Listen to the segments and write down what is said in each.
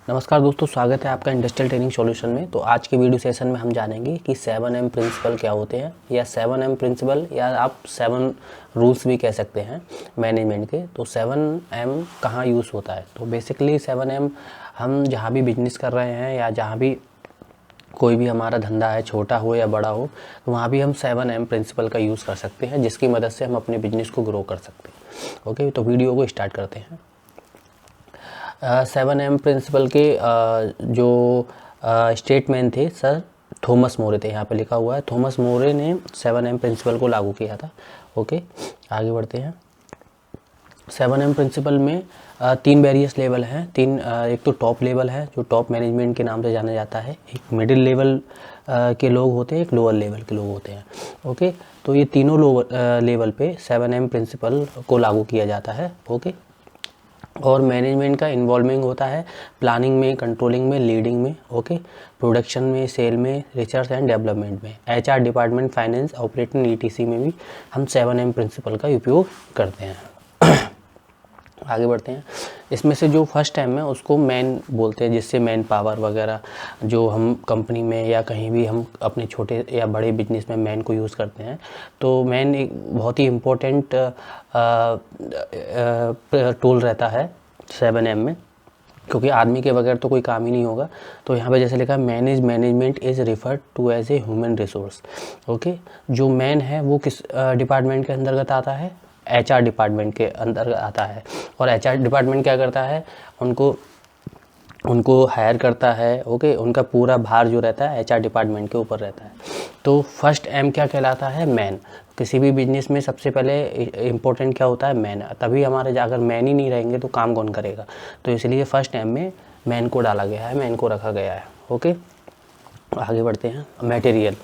नमस्कार दोस्तों, स्वागत है आपका इंडस्ट्रियल ट्रेनिंग सॉल्यूशन में। तो आज के वीडियो सेशन में हम जानेंगे कि 7M प्रिंसिपल क्या होते हैं, या 7M प्रिंसिपल, या आप 7 रूल्स भी कह सकते हैं मैनेजमेंट के। तो 7M कहाँ यूज़ होता है? तो बेसिकली 7M हम जहाँ भी बिजनेस कर रहे हैं या जहाँ भी कोई भी हमारा धंधा है, छोटा हो या बड़ा हो, तो वहाँ भी हम 7M प्रिंसिपल का यूज़ कर सकते हैं, जिसकी मदद से हम अपने बिजनेस को ग्रो कर सकते हैं। ओके, तो वीडियो को स्टार्ट करते हैं। 7M प्रिंसिपल के जो स्टेटमैन थे सर थॉमस मोरे थे। यहाँ पे लिखा हुआ है थॉमस मोरे ने 7M प्रिंसिपल को लागू किया था। ओके, आगे बढ़ते हैं। 7M प्रिंसिपल में 3 वेरियस लेवल हैं। एक तो टॉप लेवल है जो टॉप मैनेजमेंट के नाम से जाना जाता है, एक मिडिल लेवल के लोग होते हैं, एक लोअर लेवल के लोग होते हैं। ओके, तो ये तीनों लेवल पे 7M प्रिंसिपल को लागू किया जाता है। ओके, और मैनेजमेंट का इन्वॉल्विंग होता है प्लानिंग में, कंट्रोलिंग में, लीडिंग में। ओके, प्रोडक्शन में, सेल में, रिसर्च एंड डेवलपमेंट में, HR department, finance, operating, ETC में भी हम 7M प्रिंसिपल का उपयोग करते हैं। आगे बढ़ते हैं। इसमें से जो फर्स्ट M है उसको मैन बोलते हैं, जिससे मैन पावर वगैरह जो हम कंपनी में या कहीं भी हम अपने छोटे या बड़े बिजनेस में मैन को यूज़ करते हैं। तो मैन एक बहुत ही इम्पोर्टेंट टूल रहता है 7M में, क्योंकि आदमी के बगैर तो कोई काम ही नहीं होगा। तो यहाँ पे जैसे लिखा है management is referred to as a human resource. Okay, जो मैन है वो किस डिपार्टमेंट के अंतर्गत आता है? HR डिपार्टमेंट के अंदर आता है। और HR डिपार्टमेंट क्या करता है? उनको हायर करता है। ओके, उनका पूरा भार जो रहता है HR डिपार्टमेंट के ऊपर रहता है। तो फर्स्ट M क्या कहलाता है? मैन। किसी भी बिजनेस में सबसे पहले इम्पोर्टेंट क्या होता है? मैन। तभी हमारे अगर मैन ही नहीं रहेंगे तो काम कौन करेगा? तो इसलिए फर्स्ट M में मैन को डाला गया है, मैन को रखा गया है। ओके, आगे बढ़ते हैं। मटेरियल।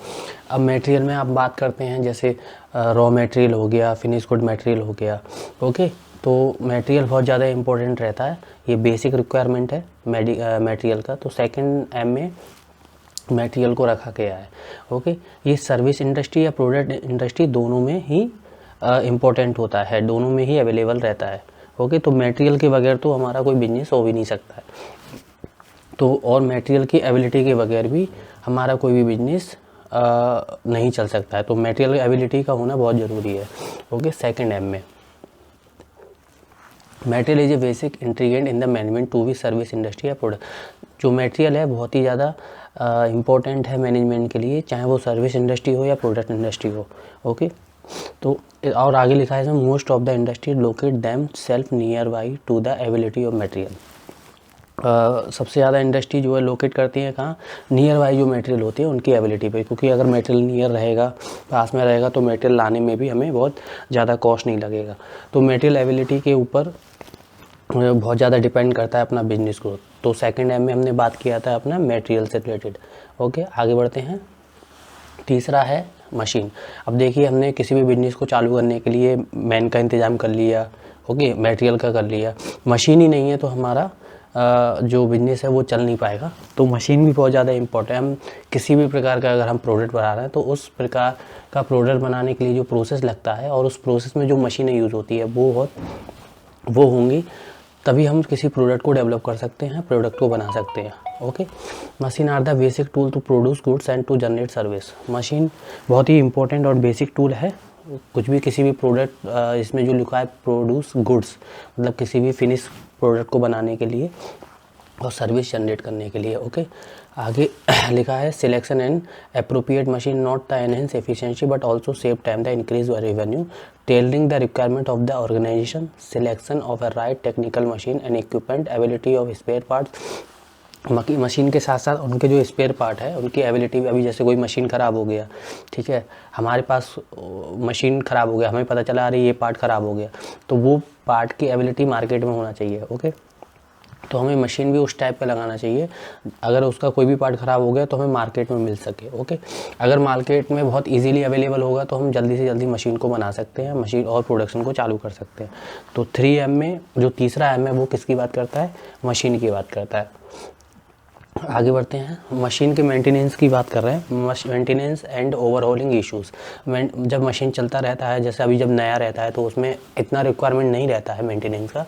अब मटेरियल में आप बात करते हैं, जैसे रॉ मटेरियल हो गया, फिनिश गुड मटेरियल हो गया। ओके, तो मटेरियल बहुत ज़्यादा इंपॉर्टेंट रहता है, ये बेसिक रिक्वायरमेंट है मटेरियल का। तो सेकंड M में मटेरियल को रखा गया है। ओके, ये सर्विस इंडस्ट्री या प्रोडक्ट इंडस्ट्री दोनों में ही इम्पोर्टेंट होता है, दोनों में ही अवेलेबल रहता है। ओके, तो मटेरियल के बगैर तो हमारा कोई बिजनेस हो भी नहीं सकता है। तो और मटेरियल की एबिलिटी के बगैर भी हमारा कोई भी बिजनेस नहीं चल सकता है। तो मटेरियल एबिलिटी का होना बहुत ज़रूरी है। ओके, सेकंड M में material is a basic ingredient in the management to be service industry या प्रोडक्ट। जो मटेरियल है बहुत ही ज़्यादा इम्पोर्टेंट है मैनेजमेंट के लिए, चाहे वो सर्विस इंडस्ट्री हो या प्रोडक्ट इंडस्ट्री हो। ओके, तो और आगे लिखा है most of the industry locate them self near by two the ability of material. सबसे ज़्यादा इंडस्ट्री जो है लोकेट करती है कहाँ? नियर बाई जो मटेरियल होती है उनकी एबिलिटी पे, क्योंकि अगर मटेरियल नियर रहेगा, पास में रहेगा, तो मटेरियल लाने में भी हमें बहुत ज़्यादा कॉस्ट नहीं लगेगा। तो मटेरियल एबिलिटी के ऊपर बहुत ज़्यादा डिपेंड करता है अपना बिजनेस ग्रोथ। तो सेकंड M में हमने बात किया था अपना मटेरियल से रिलेटेड। ओके, आगे बढ़ते हैं। तीसरा है मशीन। अब देखिए, हमने किसी भी बिजनेस को चालू करने के लिए मैन का इंतज़ाम कर लिया, ओके, मटेरियल का कर लिया। मशीन ही नहीं है तो हमारा जो बिजनेस है वो चल नहीं पाएगा। तो मशीन भी बहुत ज़्यादा इम्पोर्टेंट है। हम किसी भी प्रकार का अगर हम प्रोडक्ट बना रहे हैं तो उस प्रकार का प्रोडक्ट बनाने के लिए जो प्रोसेस लगता है और उस प्रोसेस में जो मशीनें यूज़ होती है वो होंगी, तभी हम किसी प्रोडक्ट को डेवलप कर सकते हैं, प्रोडक्ट को बना सकते हैं। Okay, machine are the basic tool to produce goods and to generate service. Machine बहुत ही इंपॉर्टेंट और बेसिक टूल है। कुछ भी किसी भी प्रोडक्ट, इसमें जो लिखा है प्रोड्यूस गुड्स, मतलब किसी भी फिनिश प्रोडक्ट को बनाने के लिए और सर्विस जनरेट करने के लिए। ओके, आगे लिखा है selection and appropriate machine not the enhance efficiency but also save time the increase revenue, tailoring the requirement of the organisation, selection of a right technical machine and equipment, ability of spare parts. Machine के साथ साथ उनके जो spare part है उनकी ability भी। अभी जैसे कोई मशीन ख़राब हो गया, ठीक है, हमारे पास मशीन ख़राब हो गया, हमें पता चला अरे ये पार्ट ख़राब हो गया, तो वो पार्ट की एबिलिटी मार्केट में होना चाहिए। ओके, तो हमें मशीन भी उस टाइप का लगाना चाहिए, अगर उसका कोई भी पार्ट ख़राब हो गया तो हमें मार्केट में मिल सके। ओके, अगर मार्केट में बहुत इजीली अवेलेबल होगा तो हम जल्दी से जल्दी मशीन को बना सकते हैं, मशीन और प्रोडक्शन को चालू कर सकते हैं। तो 3M में जो तीसरा M है वो किसकी बात करता है? मशीन की बात करता है। आगे बढ़ते हैं। मशीन के मेंटेनेंस की बात कर रहे हैं, मेंटेनेंस एंड ओवरहॉलिंग इश्यूज़। जब मशीन चलता रहता है, जैसे अभी जब नया रहता है तो उसमें इतना रिक्वायरमेंट नहीं रहता है मेंटेनेंस का,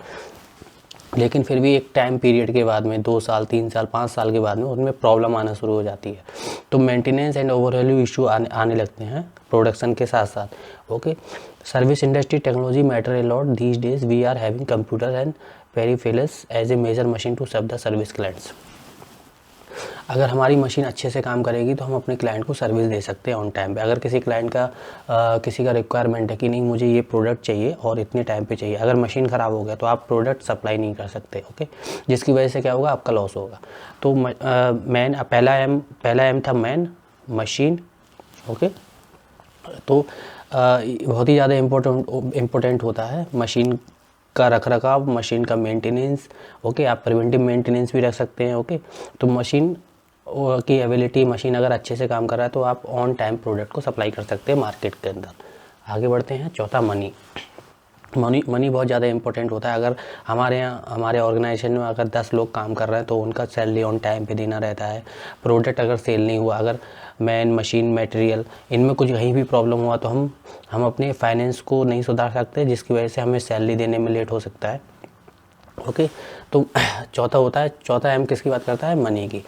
लेकिन फिर भी एक टाइम पीरियड के बाद में 2 साल 3 साल 5 साल के बाद में उनमें प्रॉब्लम आना शुरू हो जाती है। तो मेंटेनेंस एंड ओवरऑल इशू आने लगते हैं प्रोडक्शन के साथ साथ। Okay, service industry technology matter a lot these days, we are having computer and peripherals as a major machine to serve the service clients. अगर हमारी मशीन अच्छे से काम करेगी तो हम अपने क्लाइंट को सर्विस दे सकते हैं ऑन टाइम पे। अगर किसी क्लाइंट का किसी का रिक्वायरमेंट है कि नहीं मुझे ये प्रोडक्ट चाहिए और इतने टाइम पे चाहिए, अगर मशीन ख़राब हो गया तो आप प्रोडक्ट सप्लाई नहीं कर सकते। ओके, जिसकी वजह से क्या होगा, आपका लॉस होगा। तो पहला एम था मैन मशीन। ओके, तो बहुत ही ज़्यादा इम्पोर्टेंट होता है मशीन का रखरखाव, मशीन का मेंटेनेंस। ओके, आप प्रिवेंटिव मेंटेनेंस भी रख सकते हैं। ओके, तो मशीन की एबिलिटी, मशीन अगर अच्छे से काम कर रहा है तो आप ऑन टाइम प्रोडक्ट को सप्लाई कर सकते हैं मार्केट के अंदर। आगे बढ़ते हैं। चौथा, मनी बहुत ज़्यादा इंपॉर्टेंट होता है। अगर हमारे ऑर्गेनाइजेशन में अगर 10 लोग काम कर रहे हैं तो उनका सैलरी ऑन टाइम पे देना रहता है। प्रोडक्ट अगर सेल नहीं हुआ, अगर मैन मशीन मटेरियल इनमें कुछ कहीं भी प्रॉब्लम हुआ तो हम अपने फाइनेंस को नहीं सुधार सकते, जिसकी वजह से हमें सैलरी देने में लेट हो सकता है। ओके, तो चौथा एम किसकी बात करता है, मनी की।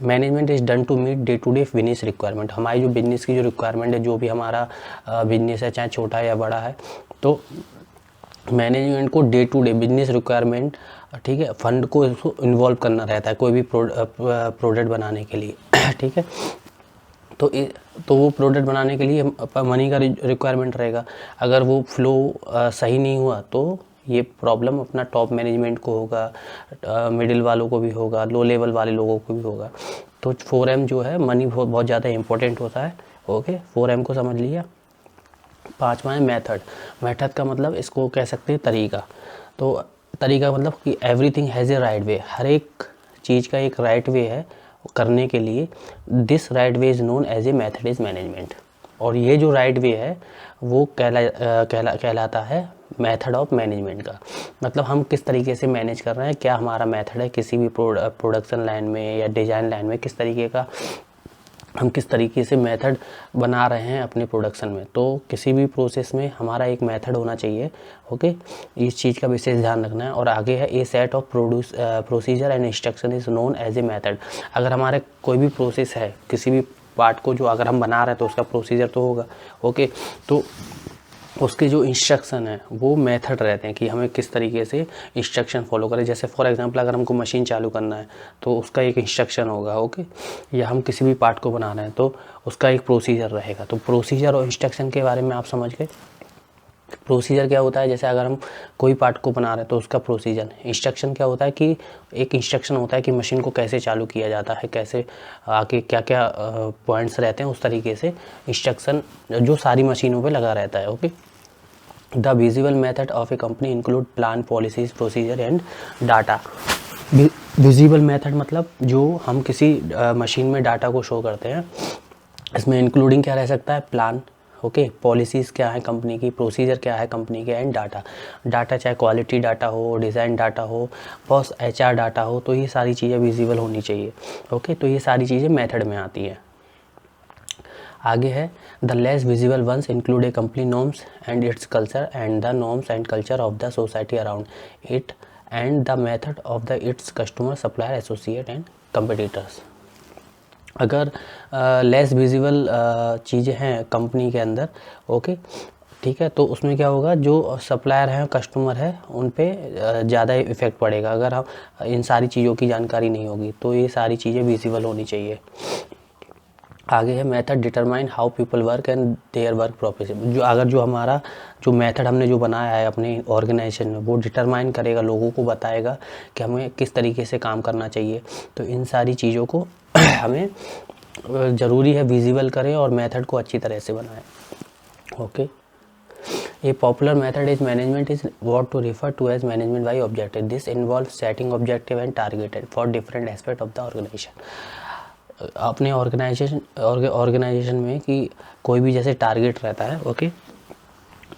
Management is done to meet day to day business requirement. हमारी जो बिजनेस की जो रिक्वायरमेंट है, जो भी हमारा बिजनेस है चाहे छोटा है या बड़ा है, तो मैनेजमेंट को day to day business requirement, ठीक है, फंड को इसको इन्वॉल्व करना रहता है कोई भी प्रोडक्ट बनाने के लिए। ठीक है, तो वो प्रोडक्ट बनाने के लिए मनी का रिक्वायरमेंट रहेगा। अगर वो फ्लो सही नहीं हुआ तो ये प्रॉब्लम अपना टॉप मैनेजमेंट को होगा, मिडिल वालों को भी होगा, लो लेवल वाले लोगों को भी होगा। तो 4M जो है, मनी बहुत ज़्यादा इंपॉर्टेंट होता है। ओके, 4M को समझ लिया। 5वां है मेथड का मतलब इसको कह सकते हैं तरीका। तो तरीका मतलब कि everything has a right way, हर एक चीज़ का एक राइट वे है करने के लिए। This right way is known as a method is management. और ये जो राइट वे है वो कहलाता है मेथड ऑफ मैनेजमेंट का। मतलब हम किस तरीके से मैनेज कर रहे हैं, क्या हमारा मेथड है किसी भी प्रोडक्शन लाइन में या डिज़ाइन लाइन में, किस तरीके का हम किस तरीके से मेथड बना रहे हैं अपने प्रोडक्शन में। तो किसी भी प्रोसेस में हमारा एक मेथड होना चाहिए। ओके, इस चीज़ का विशेष ध्यान रखना है। और आगे है a set of procedure and instruction is known as a method. अगर हमारे कोई भी प्रोसेस है, किसी भी पार्ट को जो अगर हम बना रहे हैं तो उसका प्रोसीजर तो होगा। ओके, तो उसके जो इंस्ट्रक्शन है वो मेथड रहते हैं कि हमें किस तरीके से इंस्ट्रक्शन फॉलो करें। जैसे फॉर एग्जांपल अगर हमको मशीन चालू करना है तो उसका एक इंस्ट्रक्शन होगा। ओके, या हम किसी भी पार्ट को बना रहे हैं तो उसका एक प्रोसीजर रहेगा। तो प्रोसीजर और इंस्ट्रक्शन के बारे में आप समझ गए। प्रोसीजर क्या होता है, जैसे अगर हम कोई पार्ट को बना रहे हैं तो उसका प्रोसीजर। इंस्ट्रक्शन क्या होता है कि एक इंस्ट्रक्शन होता है कि मशीन को कैसे चालू किया जाता है, कैसे आगे क्या क्या पॉइंट्स रहते हैं, उस तरीके से इंस्ट्रक्शन जो सारी मशीनों पे लगा रहता है। Okay, the visible method of A company include plan, policies, procedure and data. Visible method मतलब जो हम किसी मशीन में डाटा को शो करते हैं। इसमें इंक्लूडिंग क्या रह सकता है, प्लान, ओके, पॉलिसीज़ क्या है कंपनी की, प्रोसीजर क्या है कंपनी के, एंड डाटा चाहे क्वालिटी डाटा हो, डिज़ाइन डाटा हो, बस HR डाटा हो, तो ये सारी चीज़ें विजिबल होनी चाहिए। ओके, तो ये सारी चीज़ें मेथड में आती हैं। आगे है the less visible ones include a company norms and its culture and the norms and culture of the society around it and the method of the its customer, supplier, associate and competitors. अगर less visible चीज़ें हैं company के अंदर, okay, ठीक है, तो उसमें क्या होगा, जो सप्लायर हैं, कस्टमर है, उन पे ज़्यादा इफ़ेक्ट पड़ेगा। अगर हम इन सारी चीज़ों की जानकारी नहीं होगी तो ये सारी चीज़ें विजिबल होनी चाहिए। आगे है method determine how people work and their work profession. जो हमारा जो मेथड हमने जो बनाया है अपने ऑर्गेनाइजेशन में, वो डिटरमाइन करेगा, लोगों को बताएगा कि हमें किस तरीके से काम करना चाहिए। तो इन सारी चीज़ों को हमें ज़रूरी है विजिबल करें और मेथड को अच्छी तरह से बनाएं। Okay, a popular method is management is what to refer to as management by objective. This involve setting objective and targeted for different aspect of the organisation. अपने ऑर्गेनाइजेशन में कि कोई भी जैसे टारगेट रहता है, ओके,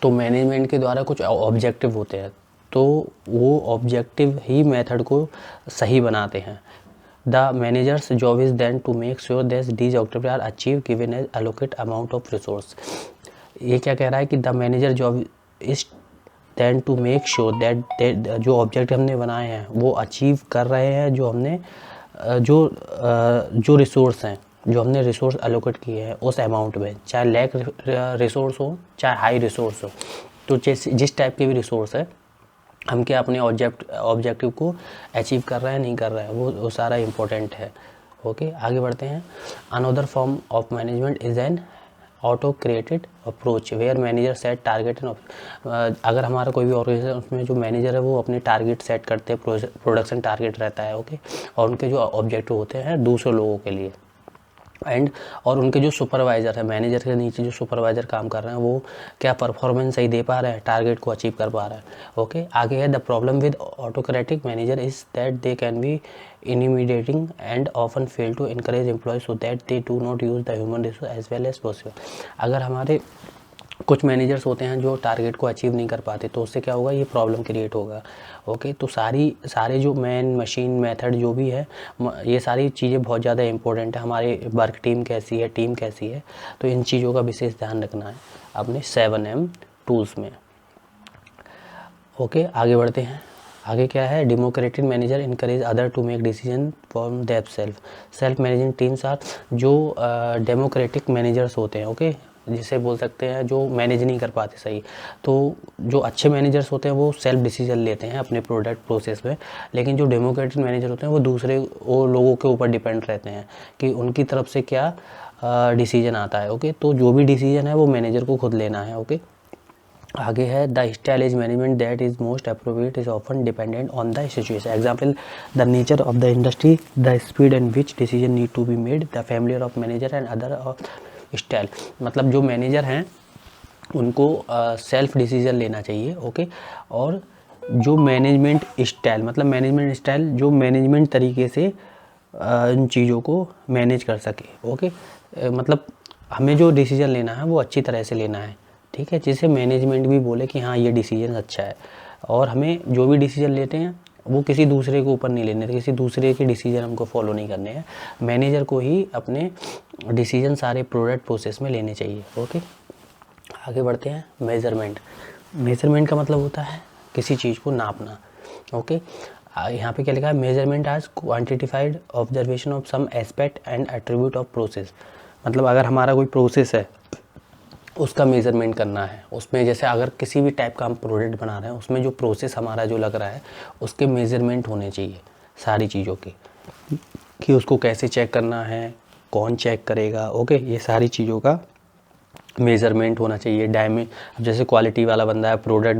तो मैनेजमेंट के द्वारा कुछ ऑब्जेक्टिव होते हैं, तो वो ऑब्जेक्टिव ही मेथड को सही बनाते हैं। The managers job is then to make sure that these objective are achieve given as allocate amount of resource. ये क्या कह रहा है कि the manager job is then to make sure that जो ऑब्जेक्टिव हमने बनाए हैं वो अचीव कर रहे हैं, जो हमने जो रिसोर्स हैं, जो हमने रिसोर्स एलोकेट किए हैं उस अमाउंट में, चाहे लैक रिसोर्स हो चाहे हाई रिसोर्स हो, तो जिस टाइप के भी रिसोर्स है, हम क्या अपने ऑब्जेक्टिव को अचीव कर रहे हैं नहीं कर रहे हैं, वो सारा इम्पोर्टेंट है। ओके, आगे बढ़ते हैं। Another form of management is an auto created approach where manager set target and, अगर हमारा कोई भी ऑर्गेनाइजेशन उसमें जो मैनेजर है वो अपने टारगेट सेट करते हैं, प्रोडक्शन टारगेट रहता है। ओके, और उनके जो ऑब्जेक्टिव होते हैं दूसरे लोगों के लिए, और उनके जो सुपरवाइज़र है, मैनेजर के नीचे जो सुपरवाइज़र काम कर रहे हैं वो क्या परफॉर्मेंस सही दे पा रहे हैं, टारगेट को अचीव कर पा रहे हैं। ओके, आगे है the problem with autocratic manager is that they can be intimidating and often fail to encourage employees so that they do not use the human resource as well as possible। अगर हमारे कुछ managers होते हैं जो target को achieve नहीं कर पाते तो उससे क्या होगा, ये प्रॉब्लम क्रिएट होगा। ओके, तो सारे जो मैन मशीन मेथड जो भी है, ये सारी चीज़ें बहुत ज़्यादा इंपॉर्टेंट है। हमारी वर्क टीम कैसी है, टीम कैसी है, तो इन चीज़ों का विशेष ध्यान रखना है अपने 7M टूल्स में। ओके, आगे बढ़ते हैं। आगे क्या है, democratic manager encourage other to make decision for them self managing teams are, जो डेमोक्रेटिक मैनेजर्स होते हैं, ओके, जिसे बोल सकते हैं जो मैनेज नहीं कर पाते सही, तो जो अच्छे मैनेजर्स होते हैं वो सेल्फ डिसीजन लेते हैं अपने प्रोडक्ट प्रोसेस में, लेकिन जो डेमोक्रेटिक मैनेजर होते हैं वो दूसरे लोगों के ऊपर डिपेंड रहते हैं कि उनकी तरफ से क्या डिसीजन आता है। ओके, तो जो भी डिसीजन है वो मैनेजर को खुद लेना है। ओके, आगे है the style is management that is most appropriate is often dependent on the situation. Example the nature of the industry, the speed and which decision need to be made, the familiar of manager and other of style. मतलब जो manager हैं उनको self decision लेना चाहिए। Okay, और जो management style, मतलब management style जो मैनेजमेंट तरीके से इन चीज़ों को मैनेज कर सके। ओके, मतलब हमें जो डिसीजन लेना है वो अच्छी तरह से लेना है, ठीक है, जिसे मैनेजमेंट भी बोले कि हाँ ये डिसीजन अच्छा है। और हमें जो भी डिसीजन लेते हैं वो किसी दूसरे के ऊपर नहीं लेने, किसी दूसरे के डिसीजन हमको फॉलो नहीं करने हैं, मैनेजर को ही अपने डिसीजन सारे प्रोडक्ट प्रोसेस में लेने चाहिए। ओके, आगे बढ़ते हैं। मेजरमेंट का मतलब होता है किसी चीज़ को नापना। ओके, यहाँ पे क्या लिखा है, measurement as quantified observation of some aspect and attribute of process. मतलब अगर हमारा कोई प्रोसेस है उसका मेज़रमेंट करना है, उसमें जैसे अगर किसी भी टाइप का हम प्रोडक्ट बना रहे हैं उसमें जो प्रोसेस हमारा जो लग रहा है उसके मेज़रमेंट होने चाहिए सारी चीज़ों के, कि उसको कैसे चेक करना है, कौन चेक करेगा। ओके, ये सारी चीज़ों का मेज़रमेंट होना चाहिए। अब जैसे क्वालिटी वाला बंदा है, प्रोडक्ट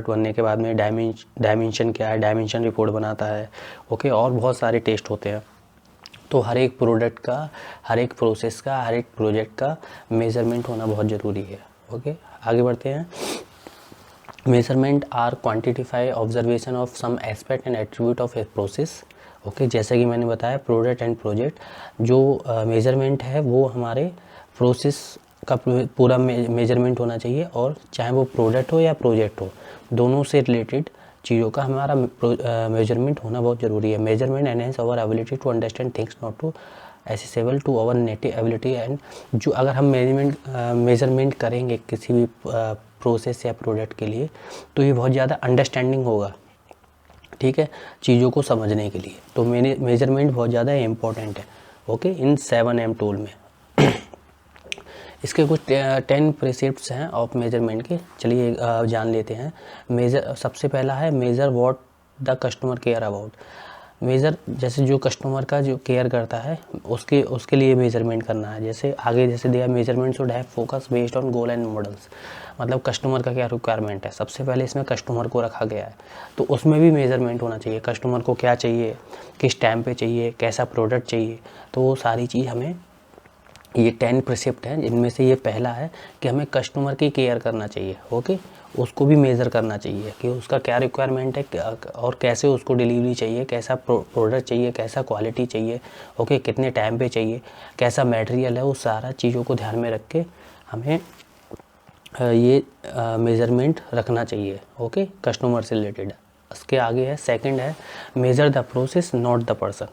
बनने के बाद में डायमेंशन क्या है, डायमेंशन रिपोर्ट बनाता है। ओके, और बहुत सारे टेस्ट होते हैं, तो हर एक प्रोडक्ट का, हर एक प्रोसेस का, हर एक प्रोजेक्ट का मेज़रमेंट होना बहुत ज़रूरी है। ओके, आगे बढ़ते हैं। Measurement are quantify observation of some aspect and attribute of a process. Okay, जैसे कि मैंने बताया प्रोडक्ट एंड प्रोजेक्ट, जो मेजरमेंट है वो हमारे प्रोसेस का पूरा मेजरमेंट होना चाहिए, और चाहे वो प्रोडक्ट हो या प्रोजेक्ट हो, दोनों से रिलेटेड चीज़ों का हमारा मेजरमेंट होना बहुत ज़रूरी है। Measurement enhance our ability to understand things not to accessible to our native ability and, जो अगर हम मेजरमेंट करेंगे किसी भी प्रोसेस या प्रोडक्ट के लिए तो ये बहुत ज़्यादा अंडरस्टैंडिंग होगा, ठीक है, चीज़ों को समझने के लिए। तो मेजरमेंट बहुत ज़्यादा इम्पोर्टेंट है। ओके, इन 7M टूल में इसके कुछ 10 प्रिंसिप्स हैं ऑफ मेजरमेंट के, चलिए जान लेते हैं। सबसे पहला है measure what the customer care about. Measure, जैसे जो कस्टमर का जो केयर करता है उसके लिए मेजरमेंट करना है। जैसे आगे जैसे दिया, measurement should have focus based on goal and models. मतलब कस्टमर का क्या रिक्वायरमेंट है, सबसे पहले इसमें कस्टमर को रखा गया है, तो उसमें भी मेजरमेंट होना चाहिए। कस्टमर को क्या चाहिए, किस टाइम पे चाहिए, कैसा प्रोडक्ट चाहिए, तो वो सारी चीज़ हमें, ये 10 प्रिंसिप्ट हैं जिनमें से ये पहला है कि हमें कस्टमर की केयर करना चाहिए। ओके, उसको भी मेज़र करना चाहिए कि उसका क्या रिक्वायरमेंट है और कैसे उसको डिलीवरी चाहिए, कैसा प्रोडक्ट चाहिए, कैसा क्वालिटी चाहिए, ओके, कितने टाइम पे चाहिए, कैसा मटेरियल है, उस सारा चीज़ों को ध्यान में रख के हमें ये मेज़रमेंट रखना चाहिए। ओके, कस्टमर से रिलेटेड। उसके आगे है, सेकंड है measure the process not the person.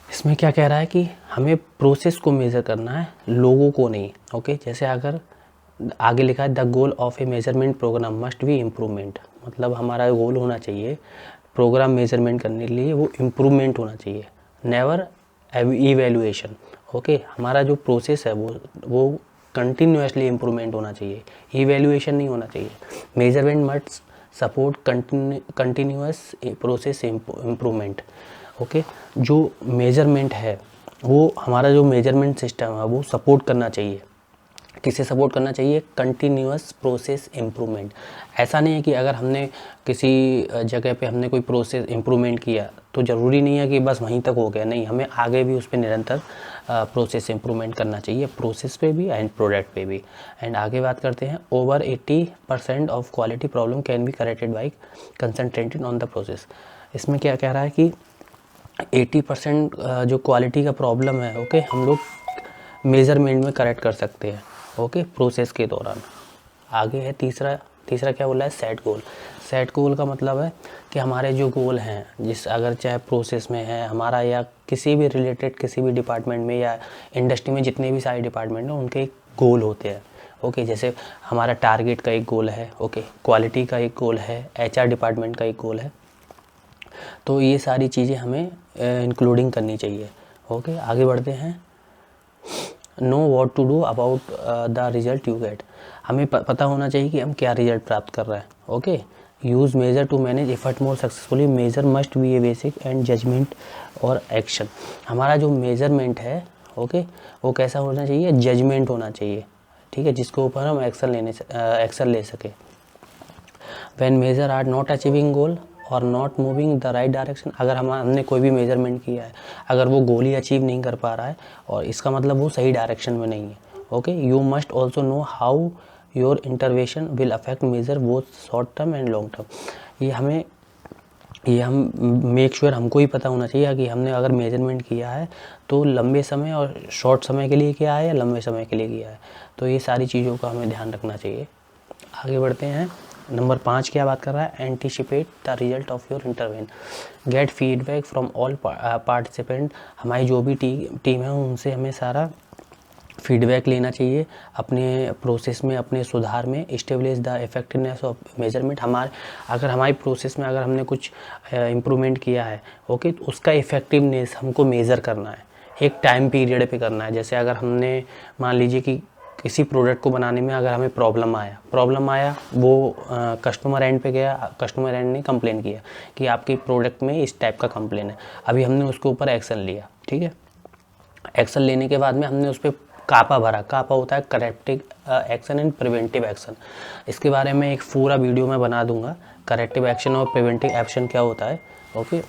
इसमें क्या कह रहा है कि हमें प्रोसेस को मेज़र करना है, लोगों को नहीं। ओके, जैसे अगर आगे लिखा है the goal of a measurement program must be improvement, मतलब हमारा गोल होना चाहिए प्रोग्राम मेजरमेंट करने के लिए वो इम्प्रूवमेंट होना चाहिए, नेवर इवेल्युएशन। ओके, हमारा जो प्रोसेस है वो कंटिन्यूसली इम्प्रूवमेंट होना चाहिए, इवेल्युएशन नहीं होना चाहिए। Measurement must support continuous process improvement. Okay, जो मेजरमेंट है वो हमारा जो मेजरमेंट सिस्टम है वो सपोर्ट करना चाहिए, किसे सपोर्ट करना चाहिए, कंटिन्यूस प्रोसेस इम्प्रूवमेंट। ऐसा नहीं है कि अगर हमने किसी जगह पे हमने कोई प्रोसेस इम्प्रूवमेंट किया तो ज़रूरी नहीं है कि बस वहीं तक हो गया, नहीं, हमें आगे भी उस पर निरंतर प्रोसेस इम्प्रूवमेंट करना चाहिए, प्रोसेस पे भी एंड प्रोडक्ट पे भी। एंड आगे बात करते हैं, over 80% of quality problem can be corrected by concentrated on the process. इसमें क्या कह रहा है कि 80% जो क्वालिटी का प्रॉब्लम है, ओके, हम लोग मेज़रमेंट में करेक्ट कर सकते हैं, ओके, प्रोसेस के दौरान। आगे है तीसरा क्या बोला है, सेट गोल। सेट गोल का मतलब है कि हमारे जो गोल हैं, जिस अगर चाहे प्रोसेस में है हमारा या किसी भी रिलेटेड किसी भी डिपार्टमेंट में या इंडस्ट्री में जितने भी सारे डिपार्टमेंट हैं उनके एक गोल होते हैं। ओके, जैसे हमारा टारगेट का एक गोल है, ओके, क्वालिटी का एक गोल है, HR डिपार्टमेंट का एक गोल है, तो ये सारी चीज़ें हमें इंक्लूडिंग करनी चाहिए। ओके, आगे बढ़ते हैं। Know what to do about the result you get, हमें पता होना चाहिए कि हम क्या रिजल्ट प्राप्त कर रहे हैं। Okay, use measure to manage effort more successfully, measure must be a basic and judgement और एक्शन। हमारा जो मेजरमेंट है, ओके, वो कैसा होना चाहिए, जजमेंट होना चाहिए, ठीक है, जिसके ऊपर हम एक्शन ले सके। When measure are not achieving goal और not moving the right direction, अगर हमने कोई भी मेजरमेंट किया है, अगर वो गोल ही अचीव नहीं कर पा रहा है और इसका मतलब वो सही डायरेक्शन में नहीं है। Okay, you must also know how your intervention will affect measure both short term and long term. ये हम मेक श्योर हमको ही पता होना चाहिए कि हमने अगर मेजरमेंट किया है तो लंबे समय और शॉर्ट समय के लिए किया है या लंबे समय के लिए किया है, तो ये सारी चीज़ों का हमें ध्यान रखना चाहिए। आगे बढ़ते हैं, नंबर 5 क्या बात कर रहा है, anticipate the result of your intervene, gate feedback from all participant. हमारी जो भी टीम है उनसे हमें सारा फीडबैक लेना चाहिए अपने प्रोसेस में, अपने सुधार में। Establish the effectiveness of measurement, अगर हमारी प्रोसेस में अगर हमने कुछ इम्प्रूवमेंट किया है, ओके, तो उसका इफ़ेक्टिवनेस हमको मेज़र करना है, एक टाइम पीरियड पे करना है। जैसे अगर हमने मान लीजिए कि किसी प्रोडक्ट को बनाने में अगर हमें प्रॉब्लम आया, वो कस्टमर एंड पे गया, कस्टमर एंड ने कंप्लेन किया कि आपकी प्रोडक्ट में इस टाइप का कंप्लेन है, अभी हमने उसके ऊपर एक्शन लिया, ठीक है, एक्शन लेने के बाद में हमने उस पर कापा भरा। कापा होता है corrective action and preventive action, इसके बारे में एक पूरा वीडियो मैं बना दूंगा, करेक्टिव एक्शन और प्रिवेंटिव एक्शन क्या होता है। ओके,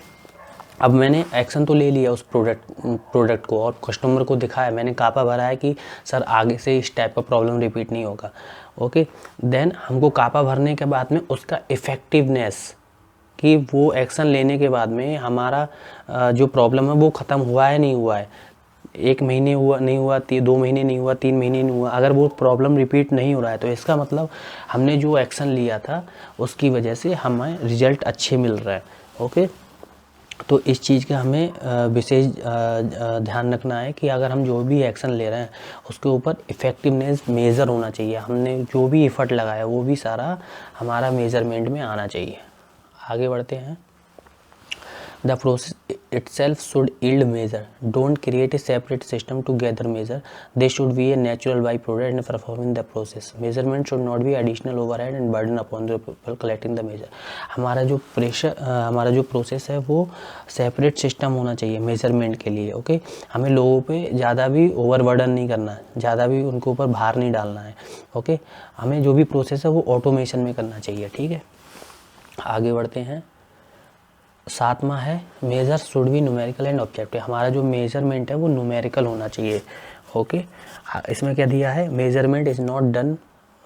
अब मैंने एक्शन तो ले लिया उस प्रोडक्ट को और कस्टमर को दिखाया, मैंने कापा भरा है कि सर आगे से इस टाइप का प्रॉब्लम रिपीट नहीं होगा। ओके, देन हमको कापा भरने के बाद में उसका इफ़ेक्टिवनेस, कि वो एक्शन लेने के बाद में हमारा जो प्रॉब्लम है वो ख़त्म हुआ है नहीं हुआ है, 1 महीने हुआ नहीं हुआ, 2 महीने नहीं हुआ, 3 महीने नहीं हुआ, अगर वो प्रॉब्लम रिपीट नहीं हो रहा है तो इसका मतलब हमने जो एक्शन लिया था उसकी वजह से हमें रिजल्ट अच्छे मिल रहे हैं। ओके, तो इस चीज़ का हमें विशेष ध्यान रखना है कि अगर हम जो भी एक्शन ले रहे हैं उसके ऊपर इफ़ेक्टिवनेस मेज़र होना चाहिए, हमने जो भी एफर्ट लगाया वो भी सारा हमारा मेज़रमेंट में आना चाहिए। आगे बढ़ते हैं, the process itself should yield measure, don't create a separate system to gather measure, they should be a natural byproduct in performing the process, measurement should not be additional overhead and burden upon the people collecting the measure। हमारा जो process है वो separate system होना चाहिए measurement के लिए। Okay, हमें लोगों पे ज़्यादा भी ओवरबर्डन नहीं करना है, ज़्यादा भी उनके ऊपर भार नहीं डालना है। ओके, हमें जो भी प्रोसेस है वो ऑटोमेशन में करना चाहिए, ठीक है। आगे बढ़ते हैं, 7वां है, measure should be numerical and objective, हमारा जो मेजरमेंट है वो न्यूमेरिकल होना चाहिए। ओके, इसमें क्या दिया है, measurement is not done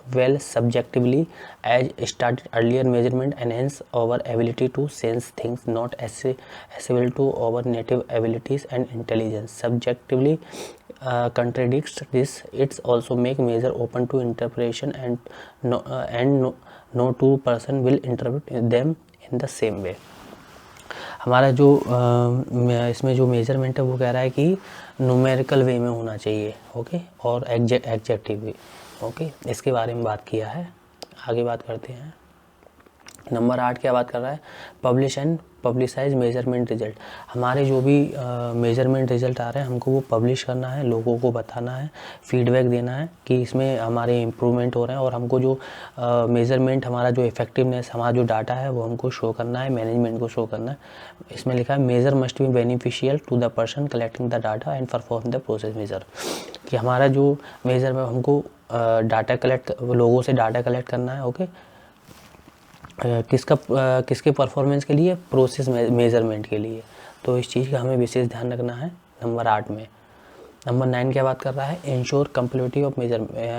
well subjectively as started earlier, measurement enhance our ability to sense things not accessible to our native abilities and intelligence, subjectively contradicts this, it's also make measure open to interpretation and no two person will interpret them in the same way। हमारा जो इसमें जो measurement है वो कह रहा है कि न्यूमेरिकल वे में होना चाहिए, ओके, और एग्जेक्टिव भी। ओके, इसके बारे में बात किया है। आगे बात करते हैं। नंबर 8 क्या बात कर रहा है, publish and publicise measurement result. हमारे जो भी मेजरमेंट रिजल्ट आ रहे हैं हमको वो पब्लिश करना है, लोगों को बताना है, फीडबैक देना है कि इसमें हमारे इम्प्रूवमेंट हो रहे हैं, और हमको जो मेजरमेंट हमारा जो इफेक्टिवनेस हमारा जो डाटा है वो हमको शो करना है, मैनेजमेंट को शो करना है। इसमें लिखा है measure must be beneficial to the person collecting the data and perform the process measure, कि हमारा जो मेजर में हमको डाटा कलेक्ट, लोगों से डाटा कलेक्ट करना है। ओके, किसके परफॉर्मेंस के लिए, प्रोसेस मेजरमेंट के लिए। तो इस चीज़ का हमें विशेष ध्यान रखना है नंबर 8 में। नंबर 9 क्या बात कर रहा है, ensure completivity of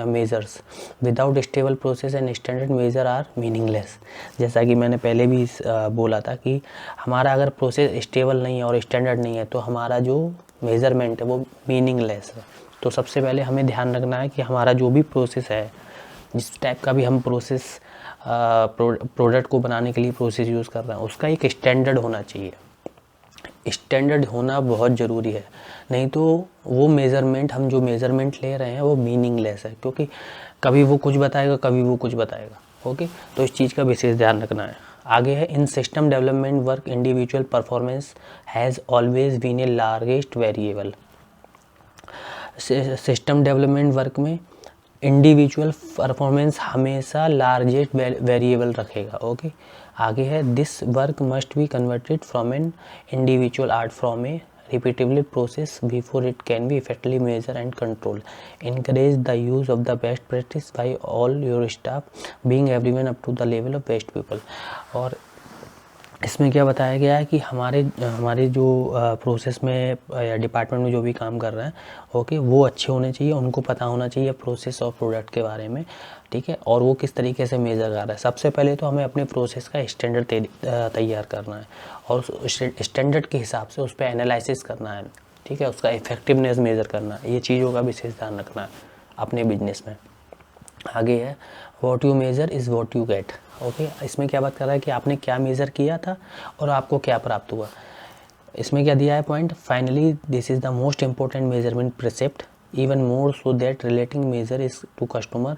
measures without stable process and standard measure are meaningless. जैसा कि मैंने पहले भी बोला था कि हमारा अगर प्रोसेस स्टेबल नहीं है और स्टैंडर्ड नहीं है तो हमारा जो मेजरमेंट है वो मीनिंगलेस है। तो सबसे पहले हमें ध्यान रखना है कि हमारा जो भी प्रोसेस है, जिस टाइप का भी हम प्रोसेस प्रोडक्ट को बनाने के लिए प्रोसेस यूज़ कर रहे हैं, उसका एक स्टैंडर्ड होना चाहिए। स्टैंडर्ड होना बहुत ज़रूरी है, नहीं तो वो मेज़रमेंट, हम जो मेज़रमेंट ले रहे हैं वो मीनिंगलेस है, क्योंकि कभी वो कुछ बताएगा, कभी वो कुछ बताएगा। ओके, तो इस चीज़ का विशेष ध्यान रखना है। आगे है, in system development work individual performance has always been a largest variable. System development work में इंडिविजुअल परफॉर्मेंस हमेशा लार्जेस्ट वेरिएबल रखेगा। ओके, आगे है, this work must be converted from an individual art from a repeatedly process before it can be effectively measured and controlled. Encourage the use of the best practice by all your staff, being everyone up to the level of best people. और इसमें क्या बताया गया है कि हमारे जो process में या डिपार्टमेंट में जो भी काम कर रहे हैं, ओके, वो अच्छे होने चाहिए, उनको पता होना चाहिए प्रोसेस और प्रोडक्ट के बारे में, ठीक है, और वो किस तरीके से मेज़र कर रहा है। सबसे पहले तो हमें अपने प्रोसेस का स्टैंडर्ड तैयार करना है और स्टैंडर्ड के हिसाब से उस पर एनालिसिस करना है, ठीक है, उसका इफेक्टिवनेस मेज़र करना है। ये चीज़ों का विशेष ध्यान रखना है अपने बिजनेस में। आगे है, what you measure is what you get. Okay, इसमें क्या बात कर रहा है कि आपने क्या मेज़र किया था और आपको क्या प्राप्त हुआ। इसमें क्या दिया है point, finally this is the most important measurement precept, even more so that relating measure is to customer.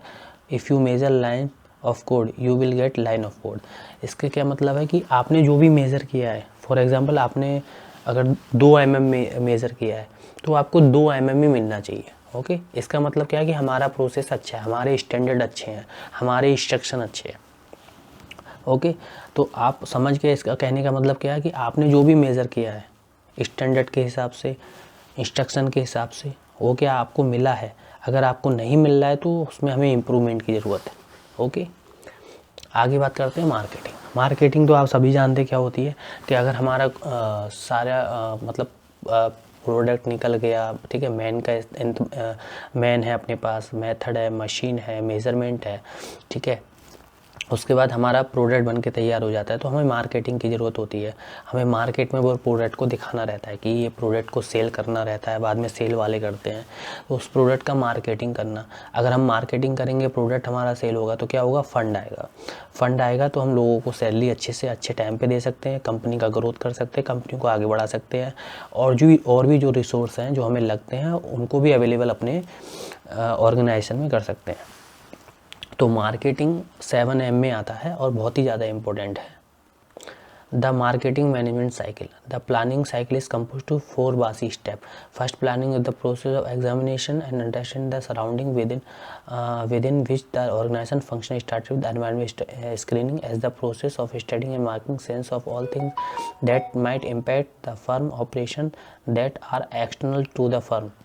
If you measure line of code you will get line of code. इसका क्या मतलब है कि आपने जो भी मेज़र किया है, फॉर एग्जांपल आपने अगर 2 mm में मेज़र किया है तो आपको 2 mm ही मिलना चाहिए। ओके, इसका मतलब क्या है कि हमारा प्रोसेस अच्छा है, हमारे स्टैंडर्ड अच्छे हैं, हमारे इंस्ट्रक्शन अच्छे हैं। ओके, तो आप समझ गए इसका कहने का मतलब क्या है कि आपने जो भी मेज़र किया है स्टैंडर्ड के हिसाब से, इंस्ट्रक्शन के हिसाब से, वो क्या आपको मिला है। अगर आपको नहीं मिल रहा है तो उसमें हमें इम्प्रूवमेंट की ज़रूरत है। ओके, आगे बात करते हैं मार्केटिंग। मार्केटिंग तो आप सभी जानते क्या होती है कि अगर हमारा सारा मतलब प्रोडक्ट निकल गया, ठीक है, मैन है अपने पास, मेथड है, मशीन है, मेज़रमेंट है, ठीक है, उसके बाद हमारा प्रोडक्ट बन के तैयार हो जाता है, तो हमें मार्केटिंग की ज़रूरत होती है। हमें मार्केट में वो प्रोडक्ट को दिखाना रहता है कि ये प्रोडक्ट को सेल करना रहता है, बाद में सेल वाले करते हैं, तो उस प्रोडक्ट का मार्केटिंग करना। अगर हम मार्केटिंग करेंगे, प्रोडक्ट हमारा सेल होगा तो क्या होगा, फंड आएगा तो हम लोगों को सैलरी अच्छे से अच्छे टाइम पर दे सकते हैं, कंपनी का ग्रोथ कर सकते हैं, कंपनी को आगे बढ़ा सकते हैं, और भी जो रिसोर्स हैं जो हमें लगते हैं उनको भी अवेलेबल अपने ऑर्गेनाइजेशन में कर सकते हैं। तो मार्केटिंग 7M में आता है और बहुत ही ज़्यादा इम्पोर्टेंट है। The marketing management cycle, the planning cycle is compose to 4 basic step. First, planning is the process of examination and understanding the surrounding within which the organization function starts with environment screening as the process of studying and making sense of all things that might impact the firm operation that are external to the firm.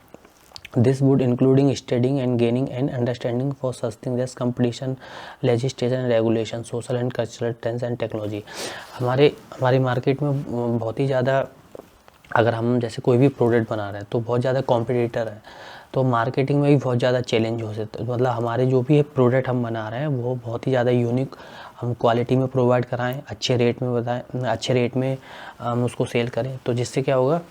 This would including studying and gaining an understanding for such things as competition, legislation and regulation, social and cultural trends and technology. हमारी market में बहुत ही ज़्यादा, अगर हम जैसे कोई भी product बना रहे हैं तो बहुत ज़्यादा कॉम्पिटिटर है, तो मार्केटिंग में भी बहुत ज़्यादा चैलेंज हो सकता है। मतलब हमारे जो भी प्रोडक्ट हम बना रहे हैं वो बहुत ही ज़्यादा यूनिक हम क्वालिटी में प्रोवाइड कराएं, अच्छे रेट में हम उसको सेल करें, तो जिससे क्या होगा,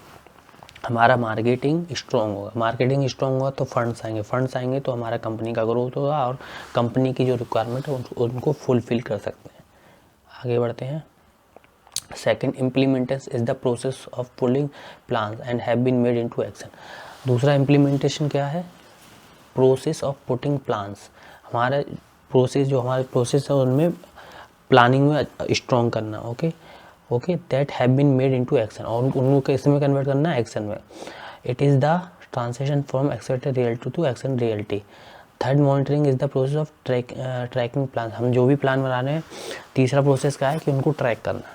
हमारा मार्केटिंग स्ट्रॉन्ग होगा तो फंड्स आएंगे तो हमारा कंपनी का ग्रोथ होगा और कंपनी की जो रिक्वायरमेंट है उनको फुलफिल कर सकते हैं। आगे बढ़ते हैं। Second, implementation is the process of pulling plans and have been made into action. दूसरा, इम्प्लीमेंटेशन क्या है, प्रोसेस ऑफ पुटिंग प्लान्स, हमारा प्रोसेस जो हमारे प्रोसेस है उनमें प्लानिंग में स्ट्रॉन्ग करना, okay that have been made into action, और उनको कैसे में कन्वर्ट करना है, एक्शन में। It is the translation from expected reality to action reality. Third, monitoring is the process of trekking plan, हम जो भी प्लान बना रहे हैं, तीसरा प्रोसेस क्या है कि उनको ट्रैक करना,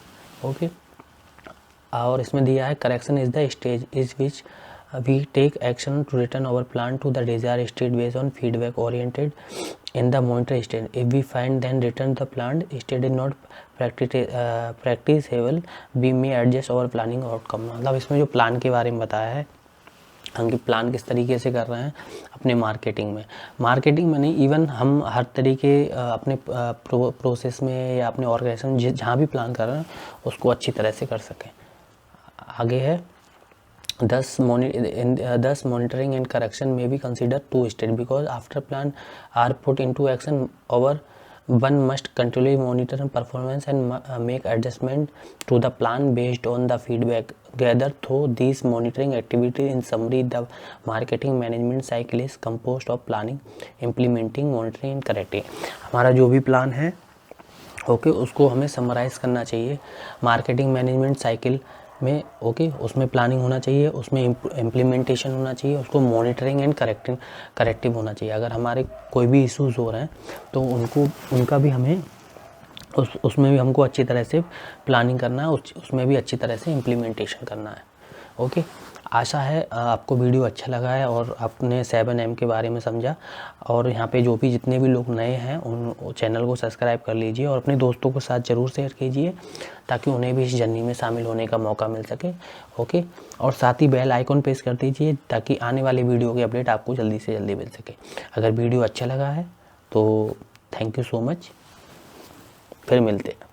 ओके। और इसमें दिया है correction is the stage is which we take action to return our plan to the desire state based on feedback oriented in the monitor stage. If we find then return the planned state is not practicable, we may adjust our planning outcome। मतलब इसमें जो plan के बारे में बताया है, हम कि प्लान किस तरीके से कर रहे हैं अपने मार्केटिंग में नहीं, इवन हम हर तरीके अपने प्रोसेस में या अपने ऑर्गेनाइजेशन जहाँ भी प्लान कर रहे हैं उसको अच्छी तरह से कर सकें। आगे है Thus, monitoring and correction may be considered two stage because after plan are put into action, one must continually monitor performance and make adjustment to the plan based on the feedback gathered through these monitoring activities. In summary, the marketing management cycle is composed of planning, implementing, monitoring and correcting। हमारा जो भी plan है okay उसको हमें summarise करना चाहिए marketing management cycle में, okay उसमें प्लानिंग होना चाहिए, उसमें इम्प्लीमेंटेशन होना चाहिए, उसको मॉनिटरिंग एंड करेक्टिव होना चाहिए। अगर हमारे कोई भी इश्यूज़ हो रहे हैं तो उनका भी हमें उसमें भी हमको अच्छी तरह से प्लानिंग करना है, उसमें भी अच्छी तरह से इम्प्लीमेंटेशन करना है, ओके। आशा है आपको वीडियो अच्छा लगा है और आपने 7M के बारे में समझा। और यहाँ पे जो भी जितने भी लोग नए हैं उन चैनल को सब्सक्राइब कर लीजिए और अपने दोस्तों के साथ ज़रूर शेयर कीजिए ताकि उन्हें भी इस जर्नी में शामिल होने का मौका मिल सके, ओके। और साथ ही बेल आइकॉन प्रेस कर दीजिए ताकि आने वाली वीडियो की अपडेट आपको जल्दी से जल्दी मिल सके। अगर वीडियो अच्छा लगा है तो थैंक यू सो मच, फिर मिलते हैं।